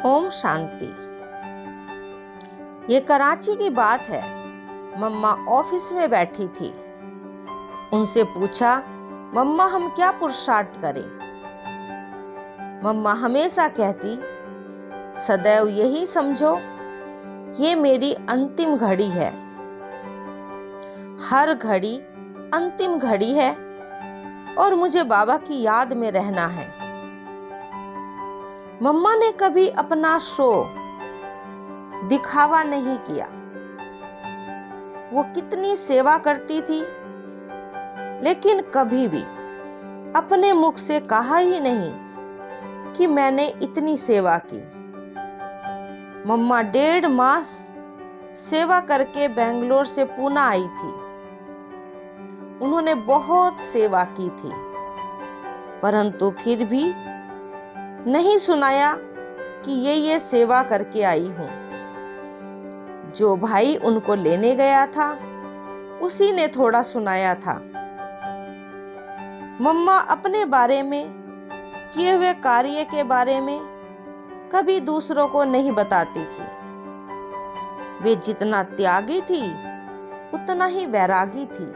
ओम शांति। ये कराची की बात है। मम्मा ऑफिस में बैठी थी। उनसे पूछा, मम्मा हम क्या पुरुषार्थ करें? मम्मा हमेशा कहती, सदैव यही समझो, ये मेरी अंतिम घड़ी है। हर घड़ी अंतिम घड़ी है और मुझे बाबा की याद में रहना है। मम्मा ने कभी अपना शो दिखावा नहीं किया। वो कितनी सेवा करती थी, लेकिन कभी भी अपने मुख से कहा ही नहीं कि मैंने इतनी सेवा की। मम्मा 1.5 मास सेवा करके बेंगलोर से पूना आई थी। उन्होंने बहुत सेवा की थी, परंतु फिर भी नहीं सुनाया कि ये सेवा करके आई हूं। जो भाई उनको लेने गया था, उसी ने थोड़ा सुनाया था। मम्मा अपने बारे में, किए हुए कार्य के बारे में कभी दूसरों को नहीं बताती थी। वे जितना त्यागी थी, उतना ही वैरागी थी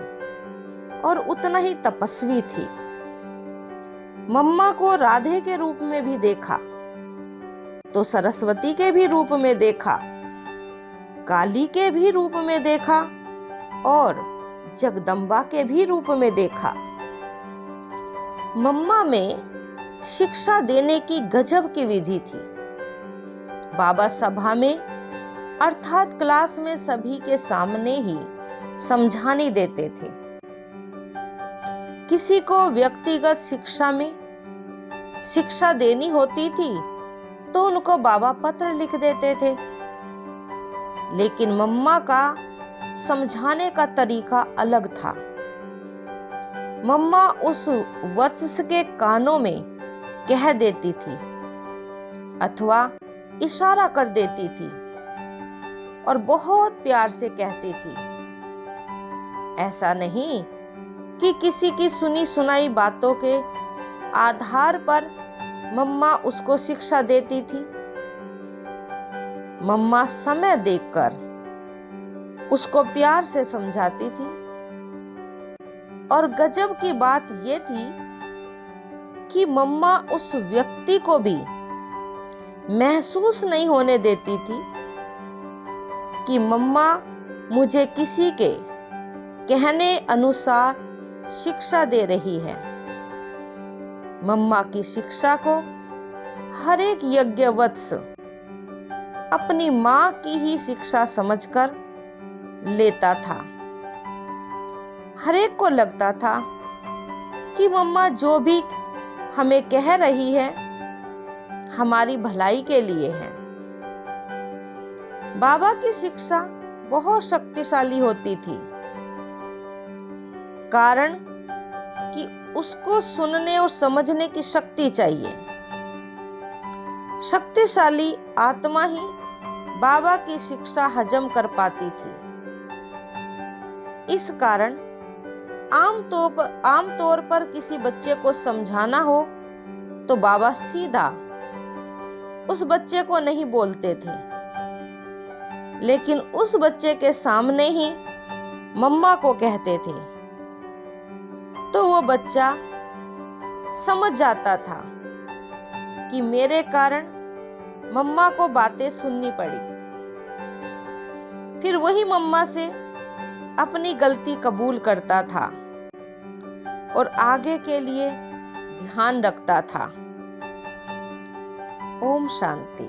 और उतना ही तपस्वी थी। मम्मा को राधे के रूप में भी देखा, तो सरस्वती के भी रूप में देखा, काली के भी रूप में देखा और जगदम्बा के भी रूप में देखा। मम्मा में शिक्षा देने की गजब की विधि थी। बाबा सभा में अर्थात क्लास में सभी के सामने ही समझाने देते थे। किसी को व्यक्तिगत शिक्षा में शिक्षा देनी होती थी तो उनको बाबा पत्र लिख देते थे, लेकिन मम्मा का समझाने का तरीका अलग था। मम्मा उस वत्स के कानों में कह देती थी अथवा इशारा कर देती थी और बहुत प्यार से कहती थी। ऐसा नहीं कि किसी की सुनी सुनाई बातों के आधार पर मम्मा उसको शिक्षा देती थी। मम्मा समय देखकर उसको प्यार से समझाती थी। और गजब की बात यह थी कि मम्मा उस व्यक्ति को भी महसूस नहीं होने देती थी कि मम्मा मुझे किसी के कहने अनुसार शिक्षा दे रही है। मम्मा की शिक्षा को हर एक यज्ञवत्स अपनी मां की ही शिक्षा समझकर लेता था। हर एक को लगता था कि मम्मा जो भी हमें कह रही है, हमारी भलाई के लिए है। बाबा की शिक्षा बहुत शक्तिशाली होती थी, कारण कि उसको सुनने और समझने की शक्ति चाहिए। शक्तिशाली आत्मा ही बाबा की शिक्षा हजम कर पाती थी। इस कारण आम तौर पर किसी बच्चे को समझाना हो तो बाबा सीधा उस बच्चे को नहीं बोलते थे, लेकिन उस बच्चे के सामने ही मम्मा को कहते थे, तो वो बच्चा समझ जाता था कि मेरे कारण मम्मा को बातें सुननी पड़ी। फिर वही मम्मा से अपनी गलती कबूल करता था और आगे के लिए ध्यान रखता था। ओम शांति।